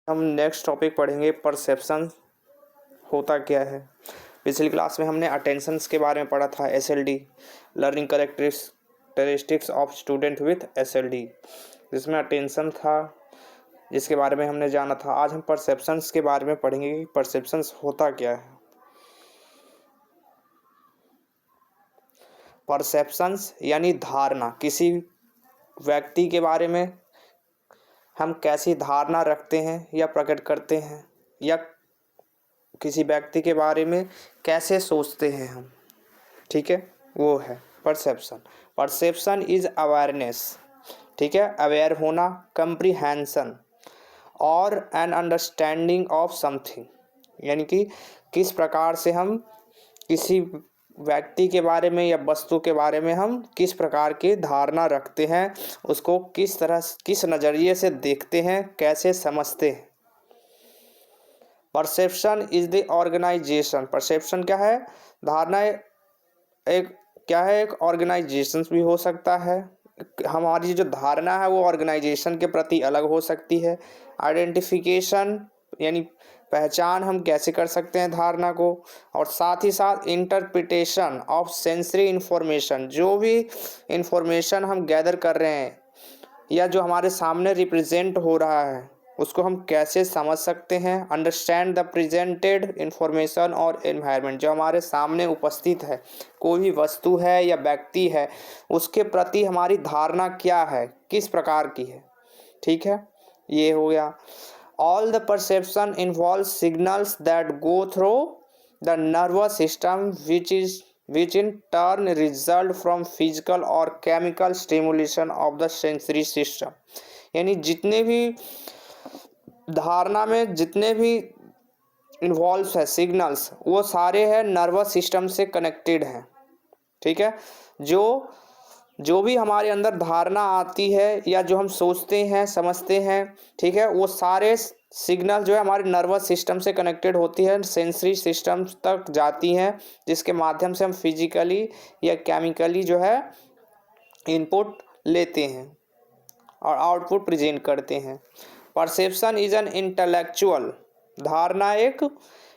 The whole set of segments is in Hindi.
हम नेक्स्ट टॉपिक पढ़ेंगे परसेप्शन होता क्या है। पिछली क्लास में हमने अटेंशंस के बारे में पढ़ा था, SLD learning characteristics of student with SLD, जिसमें अटेंशन था जिसके बारे में हमने जाना था। आज हम परसेप्शंस के बारे में पढ़ेंगे कि परसेप्शंस होता क्या है। परसेप्शंस यानी धारणा, किसी व्यक्ति के बारे में हम कैसी धारणा रखते हैं या प्रकट करते हैं, या किसी व्यक्ति के बारे में कैसे सोचते हैं हम, ठीक है, वो है परसेप्शन। परसेप्शन इज अवेयरनेस, ठीक है, अवेयर होना, कंप्रीहेंशन और एन अंडरस्टैंडिंग ऑफ समथिंग, यानी कि किस प्रकार से हम किसी व्यक्ति के बारे में या वस्तु के बारे में हम किस प्रकार की धारणा रखते हैं, उसको किस तरह किस नज़रिए से देखते हैं, कैसे समझते हैं। Perception is the organization, perception क्या है, धारणा एक क्या है, एक ऑर्गेनाइजेशन भी हो सकता है। हमारी जो धारणा है वो ऑर्गेनाइजेशन के प्रति अलग हो सकती है। आइडेंटिफिकेशन यानी पहचान हम कैसे कर सकते हैं धारणा को, और साथ ही साथ इंटरप्रिटेशन ऑफ सेंसरी इंफॉर्मेशन, जो भी इंफॉर्मेशन हम गैदर कर रहे हैं या जो हमारे सामने रिप्रेजेंट हो रहा है उसको हम कैसे समझ सकते हैं। अंडरस्टैंड द प्रेजेंटेड इंफॉर्मेशन और एनवायरनमेंट, जो हमारे सामने उपस्थित है, कोई भी वस्तु है या व्यक्ति है, उसके प्रति हमारी धारणा क्या है, किस प्रकार की है, ठीक है, ये हो गया। All the perception involve signals that go through the nervous system which in turn result from physical और chemical stimulation of the sensory system, यानी जितने भी धारणा में जितने भी इन्वॉल्व है सिग्नल्स, वो सारे हैं नर्वस सिस्टम से कनेक्टेड हैं, ठीक है। जो भी हमारे अंदर धारणा आती है या जो हम सोचते हैं समझते हैं, ठीक है, वो सारे सिग्नल जो है हमारे नर्वस सिस्टम से कनेक्टेड होती है, सेंसरी सिस्टम तक जाती हैं, जिसके माध्यम से हम फिजिकली या केमिकली जो है इनपुट लेते हैं और आउटपुट प्रेजेंट करते हैं। परसेप्शन इज एन इंटेलेक्चुअल, धारणा एक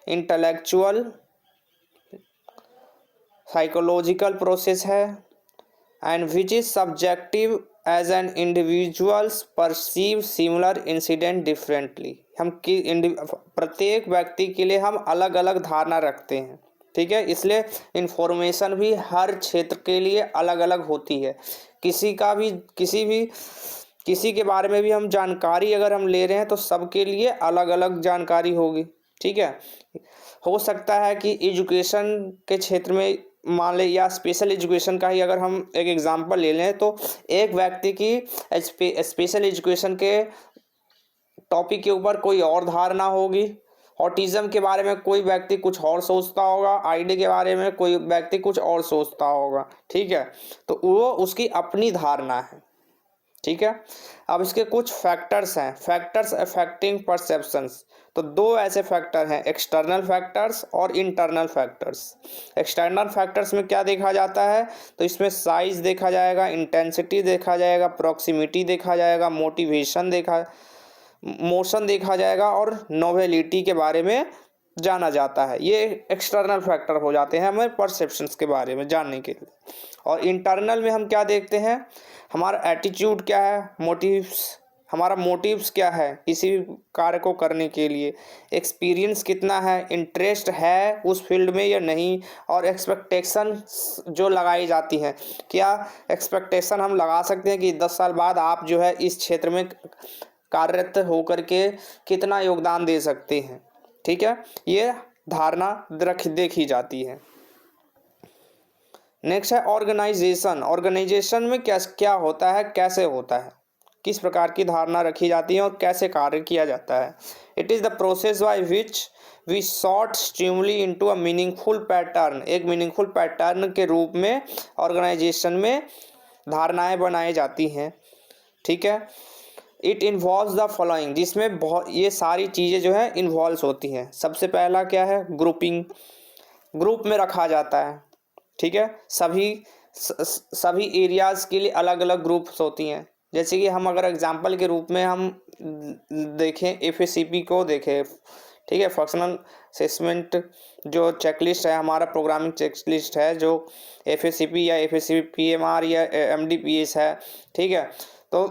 इंटेलेक्चुअल साइकोलॉजिकल प्रोसेस है, and which is subjective as an individuals perceive similar incident differently. हम प्रत्येक व्यक्ति के लिए हम अलग अलग धारणा रखते हैं, ठीक है, इसलिए इंफॉर्मेशन भी हर क्षेत्र के लिए अलग अलग होती है। किसी के बारे में भी हम जानकारी अगर हम ले रहे हैं तो सबके लिए अलग अलग जानकारी होगी, ठीक है। हो सकता है कि एजुकेशन के क्षेत्र में मान ले, या स्पेशल एजुकेशन का ही अगर हम एक एग्जांपल ले लें, तो एक व्यक्ति की स्पेशल एजुकेशन के टॉपिक के ऊपर कोई और धारणा होगी, ऑटिज्म के बारे में कोई व्यक्ति कुछ और सोचता होगा, आईडी के बारे में कोई व्यक्ति कुछ और सोचता होगा, ठीक है, तो वो उसकी अपनी धारणा है, ठीक है। अब इसके कुछ फैक्टर्स हैं, फैक्टर्स अफेक्टिंग परसेप्शंस। तो दो ऐसे फैक्टर हैं, एक्सटर्नल फैक्टर्स और इंटरनल फैक्टर्स। एक्सटर्नल फैक्टर्स में क्या देखा जाता है, तो इसमें साइज देखा जाएगा, इंटेंसिटी देखा जाएगा, प्रॉक्सिमिटी देखा जाएगा, मोशन देखा जाएगा और नोवेलिटी के बारे में जाना जाता है। ये एक्सटर्नल फैक्टर हो जाते हैं हमें परसेप्शंस के बारे में जानने के लिए। और इंटरनल में हम क्या देखते हैं, हमारा एटीट्यूड क्या है, हमारा मोटिव्स क्या है किसी कार्य को करने के लिए, एक्सपीरियंस कितना है, इंटरेस्ट है उस फील्ड में या नहीं, और एक्सपेक्टेशन जो लगाई जाती हैं, क्या एक्सपेक्टेशन हम लगा सकते हैं कि 10 साल बाद आप जो है इस क्षेत्र में कार्यरत होकर के कितना योगदान दे सकते हैं, ठीक है, ये धारणा देखी जाती है। नेक्स्ट है ऑर्गेनाइजेशन। ऑर्गेनाइजेशन में क्या होता है, कैसे होता है, किस प्रकार की धारणा रखी जाती है और कैसे कार्य किया जाता है। It is the process by which we sort stimuli into a meaningful pattern. एक मीनिंगफुल पैटर्न के रूप में ऑर्गेनाइजेशन में धारणाएं बनाई जाती हैं, ठीक है। इट इन्वॉल्व्स द फॉलोइंग, जिसमें बहुत ये सारी चीज़ें जो है इन्वॉल्व होती हैं। सबसे पहला क्या है, ग्रुपिंग, ग्रुप में रखा जाता है, ठीक है, सभी एरियाज़ के लिए अलग अलग ग्रुप्स होती हैं, जैसे कि हम अगर एग्जाम्पल के रूप में हम देखें FACP को देखें, ठीक है, फंक्शनल असेसमेंट जो चेकलिस्ट है हमारा, प्रोग्रामिंग चेकलिस्ट है जो FACP या FACP PMR या MDPS है, ठीक है। तो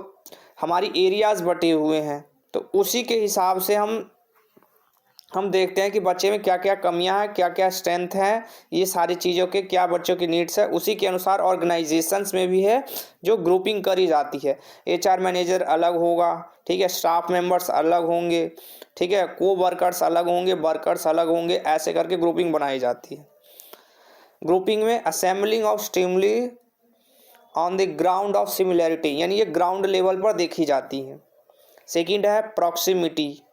हमारी एरियाज़ बटे हुए हैं, तो उसी के हिसाब से हम देखते हैं कि बच्चे में क्या क्या कमियां हैं, क्या क्या स्ट्रेंथ है, ये सारी चीज़ों के क्या बच्चों की नीड्स है, उसी के अनुसार ऑर्गेनाइजेशंस में भी है जो ग्रुपिंग करी जाती है। HR मैनेजर अलग होगा, ठीक है, स्टाफ मेंबर्स अलग होंगे, ठीक है, को वर्कर्स अलग होंगे, वर्कर्स अलग होंगे, ऐसे करके ग्रुपिंग बनाई जाती है। ग्रुपिंग में assembling of stimuli on the ground of similarity, यानी ये ग्राउंड लेवल पर देखी जाती है। सेकेंड है proximity,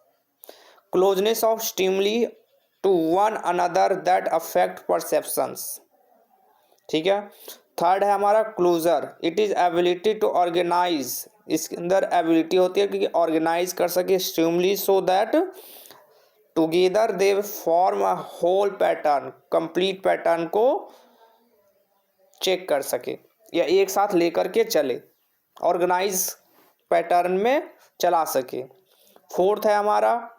closeness of stimuli to one another that affect perceptions, ठीक है। थर्ड है हमारा closure, it is ability to organize, इसके अंदर एबिलिटी होती है कि ऑर्गेनाइज कर सके stimuli so that together they form a whole pattern, complete pattern को चेक कर सके या एक साथ लेकर के चले, ऑर्गेनाइज पैटर्न में चला सके। फोर्थ है हमारा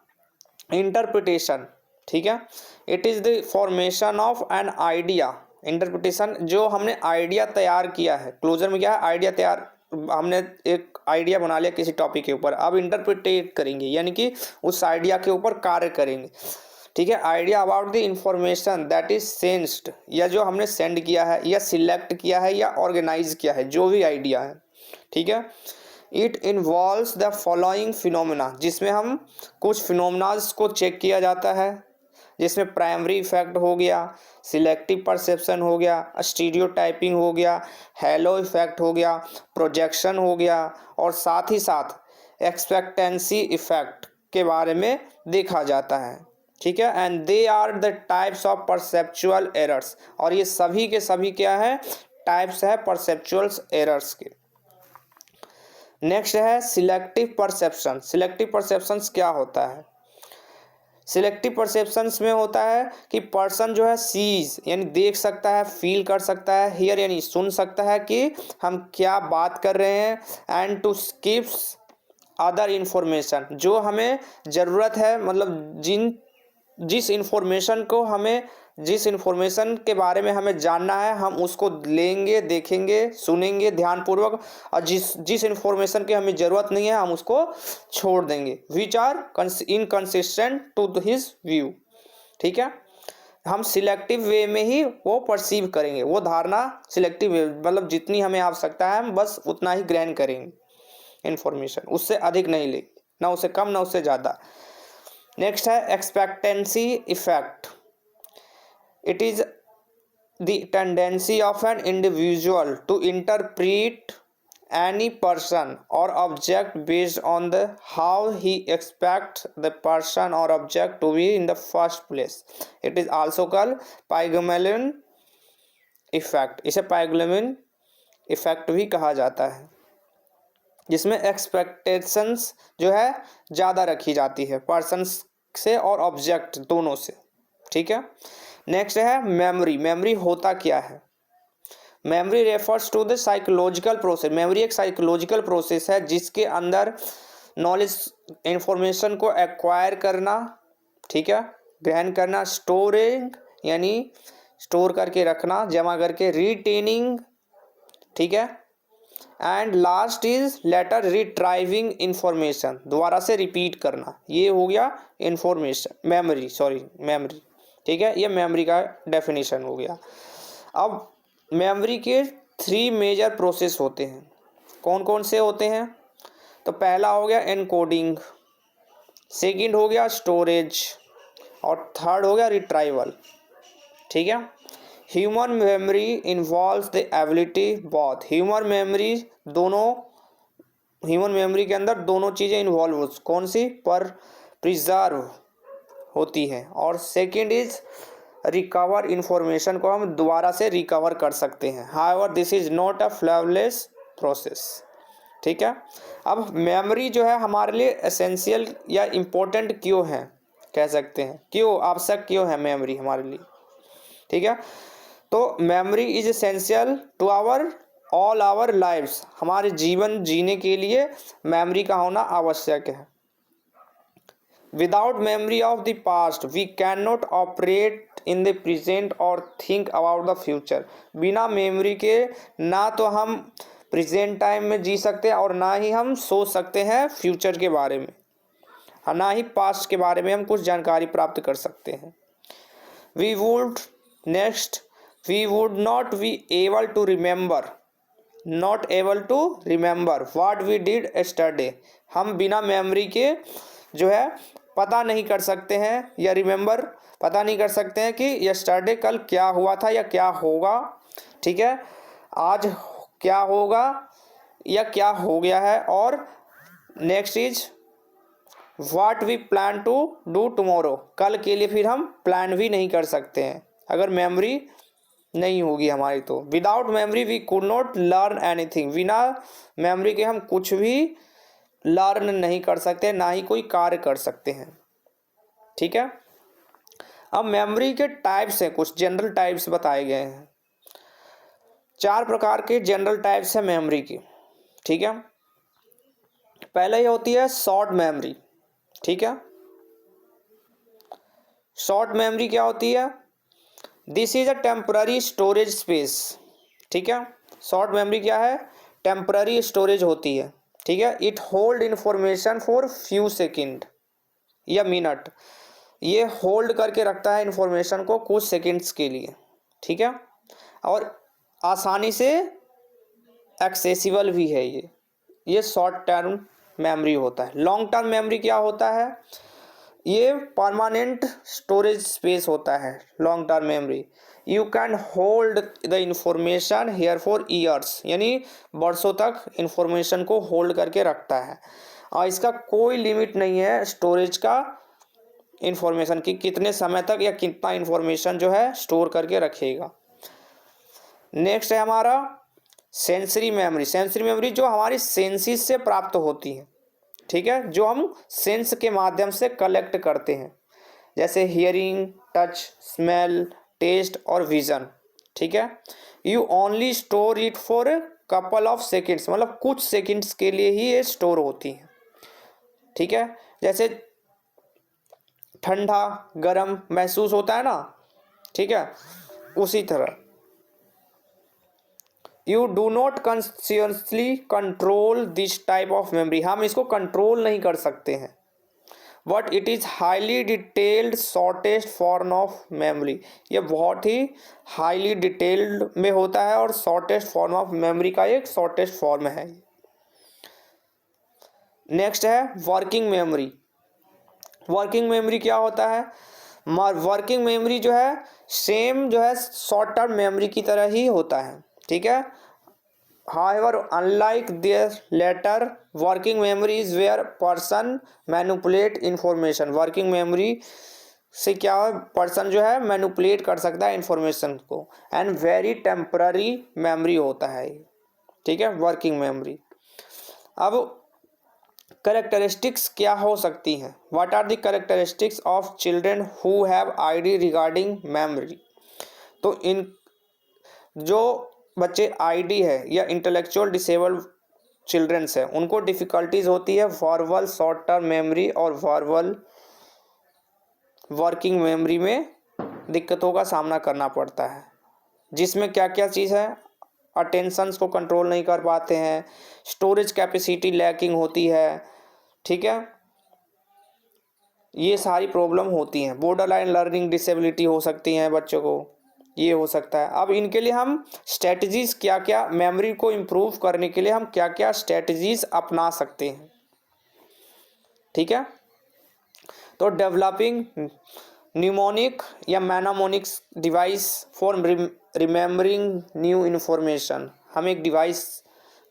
इंटरप्रिटेशन, ठीक है, it is the formation of an idea, interpretation जो हमने आइडिया तैयार किया है, क्लोजर में क्या है, आइडिया तैयार, हमने एक आइडिया बना लिया किसी टॉपिक के ऊपर, अब इंटरप्रिटेट करेंगे यानी कि उस आइडिया के ऊपर कार्य करेंगे, ठीक है। Idea about the information that is sensed, या जो हमने सेंड किया है या सिलेक्ट किया है या ऑर्गेनाइज किया है, जो भी आइडिया है, ठीक है। It involves the following phenomena, जिसमें हम कुछ फिनोमिनाज को चेक किया जाता है, जिसमें प्राइमरी इफेक्ट हो गया, सिलेक्टिव परसेप्शन हो गया, स्टीरियोटाइपिंग हो गया, हेलो इफेक्ट हो गया, प्रोजेक्शन हो गया, और साथ ही साथ एक्सपेक्टेंसी इफेक्ट के बारे में देखा जाता है, ठीक है। And they are the types of perceptual errors, और ये सभी के सभी क्या है, टाइप्स है परसेप्चुअल एरर्स के। नेक्स्ट है सिलेक्टिव परसेप्शन। सिलेक्टिव परसेप्शंस क्या होता है? सिलेक्टिव परसेप्शंस में होता है कि पर्सन जो है सीज यानी देख सकता है, फील कर सकता है, हियर यानी सुन सकता है कि हम क्या बात कर रहे हैं, and to skips other information, जो हमें ज़रूरत है, मतलब जिस इंफॉर्मेशन को हमें, जिस इंफॉर्मेशन के बारे में हमें जानना है, हम उसको लेंगे, देखेंगे, सुनेंगे ध्यानपूर्वक, और जिस इंफॉर्मेशन की हमें ज़रूरत नहीं है हम उसको छोड़ देंगे, which are inconsistent to his view, ठीक है। हम सिलेक्टिव वे में ही वो परसीव करेंगे, वो धारणा सिलेक्टिव वे, मतलब जितनी हमें आवश्यकता है हम बस उतना ही ग्रहण करेंगे इंफॉर्मेशन, उससे अधिक नहीं लेंगे, ना उससे कम ना उससे ज़्यादा। नेक्स्ट है expectancy effect, it is the tendency of an individual to interpret any person or object based on the how he expects the person or object to be in the first place. It is also called Pygmalion effect. इसे Pygmalion effect भी कहा जाता है, जिसमें एक्सपेक्टेशंस जो है ज़्यादा रखी जाती है पर्सन्स से और ऑब्जेक्ट दोनों से, ठीक है। नेक्स्ट है मेमोरी। मेमोरी होता क्या है? Memory refers to the psychological process. Memory एक साइकोलॉजिकल प्रोसेस है जिसके अंदर नॉलेज, इंफॉर्मेशन को एक्वायर करना, ठीक है, ग्रहण करना, स्टोरिंग यानी स्टोर करके रखना, जमा करके, रिटेनिंग, ठीक है, and last is later retrieving information, दोबारा से रिपीट करना, ये हो गया इंफॉर्मेशन मेमोरी, ठीक है, ये मेमोरी का डेफिनेशन हो गया। अब मेमोरी के 3 मेजर प्रोसेस होते हैं, कौन कौन से होते हैं? तो पहला हो गया एनकोडिंग, सेकंड हो गया स्टोरेज, और थर्ड हो गया रिट्राइवल, ठीक है। Human memory involves the ability both, human memory के अंदर दोनों चीज़ें इन्वॉल्व हो, कौन सी? पर प्रिजर्व होती हैं, और सेकंड इज रिकवर, इंफॉर्मेशन को हम दोबारा से रिकवर कर सकते हैं। However this is not a flawless process, ठीक है। अब मेमोरी जो है हमारे लिए एसेंशियल या इम्पोर्टेंट क्यों है, कह सकते हैं क्यों आवश्यक क्यों है मेमोरी हमारे लिए, ठीक है। तो memory is essential to our all our lives, हमारे जीवन जीने के लिए मेमोरी का होना आवश्यक है। Without memory of the past we can not operate in the present और थिंक अबाउट द फ्यूचर। बिना मेमोरी के ना तो हम प्रेजेंट टाइम में जी सकते हैं और ना ही हम सोच सकते हैं फ्यूचर के बारे में, ना ही पास्ट के बारे में हम कुछ जानकारी प्राप्त कर सकते हैं। We would next we would not be able to remember what we did yesterday. हम बिना मेमोरी के जो है पता नहीं कर सकते हैं या पता नहीं कर सकते हैं कि यस्टरडे कल क्या हुआ था या क्या होगा, ठीक है, आज क्या होगा या क्या हो गया है। और next is what we plan to do tomorrow, कल के लिए फिर हम प्लान भी नहीं कर सकते हैं अगर मेमोरी नहीं होगी हमारी तो। Without memory we could not learn anything, बिना मेमोरी के हम कुछ भी लर्न नहीं कर सकते, ना ही कोई कार्य कर सकते हैं, ठीक है। अब मेमोरी के टाइप्स हैं, कुछ जनरल टाइप्स बताए गए हैं। 4 प्रकार के जनरल टाइप्स हैं मेमोरी की, ठीक है। पहले ये होती है शॉर्ट मेमोरी, ठीक है। शॉर्ट मेमोरी क्या होती है? This is a temporary storage space, ठीक है। शॉर्ट मेमोरी क्या है? टेम्पररी स्टोरेज होती है, ठीक है। It hold information for few second या मिनट, ये होल्ड करके रखता है इंफॉर्मेशन को कुछ सेकंड्स के लिए, ठीक है। और आसानी से एक्सेसिबल भी है ये शॉर्ट टर्म मेमोरी होता है। लॉन्ग टर्म मेमोरी क्या होता है? ये परमानेंट स्टोरेज स्पेस होता है long term memory. You can hold the information here for years, यानी वर्षों तक इंफॉर्मेशन को होल्ड करके रखता है और इसका कोई लिमिट नहीं है स्टोरेज का, इंफॉर्मेशन की कितने समय तक या कितना इंफॉर्मेशन जो है स्टोर करके रखेगा। नेक्स्ट है हमारा सेंसरी मेमोरी। सेंसरी मेमोरी जो हमारी सेंसेस से प्राप्त होती है, ठीक है, जो हम सेंस के माध्यम से कलेक्ट करते हैं, जैसे हियरिंग, टच, स्मेल, टेस्ट और विजन, ठीक है। You only store it for couple of seconds, मतलब कुछ सेकेंड्स के लिए ही ये स्टोर होती है, ठीक है। जैसे ठंडा गर्म महसूस होता है ना, ठीक है, उसी तरह। You do not consciously control this type of memory, हम इसको कंट्रोल नहीं कर सकते हैं। But it is highly detailed shortest form of memory, ये बहुत ही हाईली डिटेल्ड में होता है और शॉर्टेस्ट फॉर्म ऑफ मेमोरी का एक शॉर्टेस्ट फॉर्म है। नेक्स्ट है वर्किंग मेमोरी। वर्किंग मेमोरी क्या होता है? वर्किंग मेमोरी जो है सेम जो है शॉर्ट टर्म मेमोरी की तरह ही होता है, ठीक है। However, unlike their latter, working memory is where person manipulate information. Working memory से क्या है, पर्सन जो है मैनिपुलेट कर सकता है इंफॉर्मेशन को, एंड वेरी टेम्पररी मेमोरी होता है, ठीक है, वर्किंग मेमोरी। अब करेक्टरिस्टिक्स क्या हो सकती हैं? What are the characteristics of children who have ID regarding memory? तो इन जो बच्चे आईडी है या इंटेलेक्चुअल डिसेबल्ड चिल्ड्रंस है, उनको डिफ़िकल्टीज होती है वर्बल शॉर्ट टर्म मेमोरी और वर्बल वर्किंग मेमोरी में दिक्कतों का सामना करना पड़ता है, जिसमें क्या क्या चीज़ है, अटेंशंस को कंट्रोल नहीं कर पाते हैं, स्टोरेज कैपेसिटी लैकिंग होती है, ठीक है, ये सारी प्रॉब्लम होती हैं। बॉर्डरलाइन लर्निंग डिसेबिलिटी हो सकती हैं बच्चों को, ये हो सकता है। अब इनके लिए हम स्ट्रेटजीज़ क्या क्या, मेमोरी को इम्प्रूव करने के लिए हम क्या क्या स्ट्रेटजीज़ अपना सकते हैं, ठीक है। तो डेवलपिंग न्यूमोनिक या mnemonics device for remembering new information, हम एक डिवाइस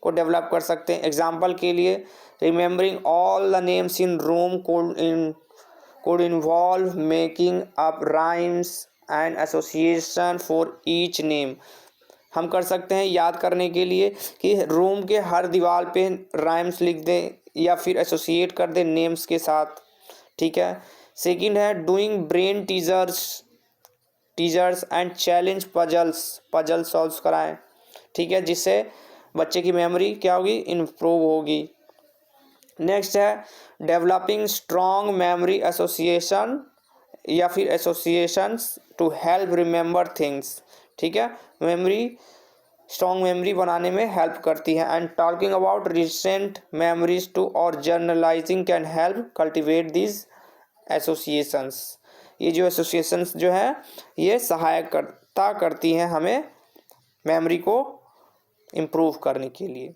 को डेवलप कर सकते हैं। एग्जाम्पल के लिए remembering all the names in room could involve making up rhymes and association for each name। हम कर सकते हैं याद करने के लिए कि रूम के हर दीवार पे राइम्स लिख दें या फिर एसोसिएट कर दें नेम्स के साथ, ठीक है। सेकंड है doing brain teasers and challenge puzzle solve कराएं, ठीक है, जिससे बच्चे की मेमोरी क्या होगी, इम्प्रूव होगी। नेक्स्ट है डेवलपिंग स्ट्रॉन्ग मेमोरी एसोसिएशन या फिर associations to help remember things. ठीक है, मेमोरी स्ट्रॉन्ग मेमोरी बनाने में हेल्प करती है। And talking about recent memories too और journalizing can help cultivate this associations. ये जो एसोसिएशंस जो है ये सहायक करती हैं हमें मेमोरी को इम्प्रूव करने के लिए।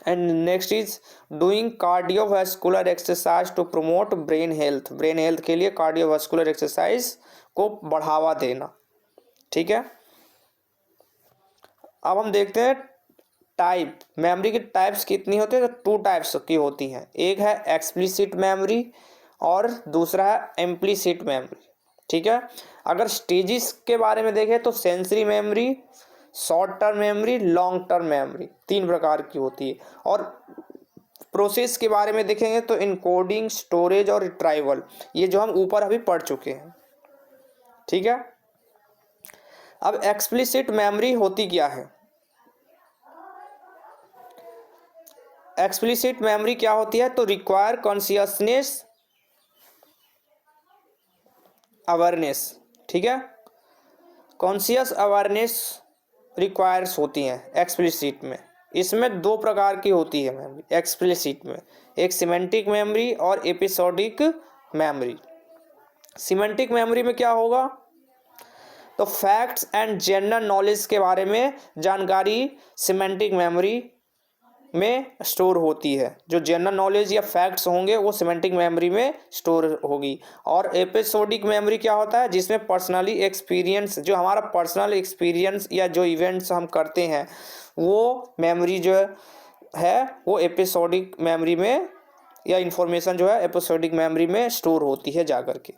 And next is doing cardiovascular exercise to promote brain health. Brain health के लिए कार्डियोवास्कुलर एक्सरसाइज को बढ़ावा देना। ठीक है, अब हम देखते हैं टाइप, मेमोरी की टाइप्स कितनी होती है, तो 2 टाइप्स की होती हैं। एक है एक्सप्लिसिट मेमोरी और दूसरा है इम्प्लिसिट मेमोरी। ठीक है, अगर स्टेजेस के बारे में देखें तो sensory memory, short term memory, long term memory 3 प्रकार की होती है। और प्रोसेस के बारे में देखेंगे तो इनकोडिंग, स्टोरेज और रिट्राइवल, ये जो हम ऊपर अभी पढ़ चुके हैं। ठीक है, अब एक्सप्लिसिट मेमोरी होती क्या है, एक्सप्लिसिट मेमोरी क्या होती है, तो रिक्वायर कॉन्शियसनेस अवेयरनेस। ठीक है, कॉन्शियस अवेयरनेस रिक्वायर्स होती हैं एक्सप्लिसिट में। इसमें 2 प्रकार की होती है मेमोरी एक्सप्लिसिट में, एक सिमेंटिक मेमोरी और एपिसोडिक मेमोरी। सिमेंटिक मेमोरी में क्या होगा, तो फैक्ट्स एंड जनरल नॉलेज के बारे में जानकारी सिमेंटिक मेमोरी में स्टोर होती है। जो जनरल नॉलेज या फैक्ट्स होंगे वो सिमेंटिक मेमोरी में स्टोर होगी। और एपिसोडिक मेमोरी क्या होता है, जिसमें पर्सनली एक्सपीरियंस, जो हमारा पर्सनल एक्सपीरियंस या जो इवेंट्स हम करते हैं वो मेमोरी जो है वो एपिसोडिक मेमोरी में, या इन्फॉर्मेशन जो है एपिसोडिक मेमोरी में स्टोर होती है जा करके।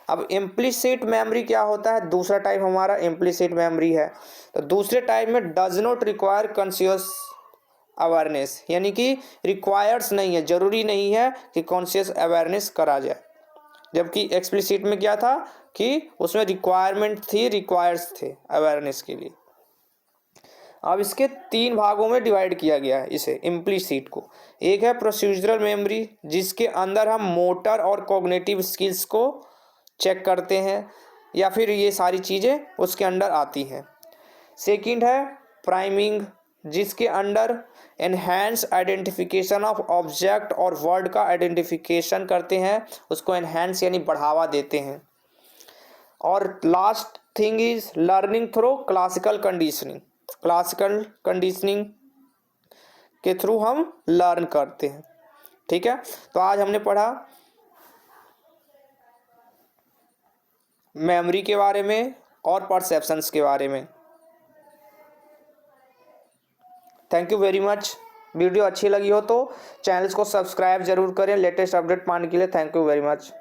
अब इम्प्लिसिट मेमोरी क्या होता है, दूसरा टाइप हमारा इम्प्लिसिट मेमोरी है। तो दूसरे टाइप में does not require conscious awareness, यानी कि रिक्वायर्स नहीं है, जरूरी नहीं है कि कॉन्शियस अवेयरनेस करा जाए। जबकि एक्सप्लिसिट में क्या था कि उसमें रिक्वायरमेंट थी, रिक्वायर्स थे अवेयरनेस के लिए। अब इसके 3 भागों में डिवाइड किया गया है इसे इम्प्लिसिट को। एक है प्रोसीजरल मेमोरी, जिसके अंदर हम मोटर और कॉग्निटिव स्किल्स को चेक करते हैं या फिर ये सारी चीज़ें उसके अंडर आती हैं। सेकंड है प्राइमिंग, जिसके under enhance identification of object और वर्ड का आइडेंटिफिकेशन करते हैं, उसको एनहेंस यानी बढ़ावा देते हैं। और last thing is learning through classical conditioning. Classical conditioning के थ्रू हम लर्न करते हैं। ठीक है, तो आज हमने पढ़ा मेमोरी के बारे में और परसेप्शंस के बारे में। Thank you very much. Video अच्छी लगी हो तो चैनल को सब्सक्राइब जरूर करें लेटेस्ट अपडेट पाने के लिए। Thank you very much.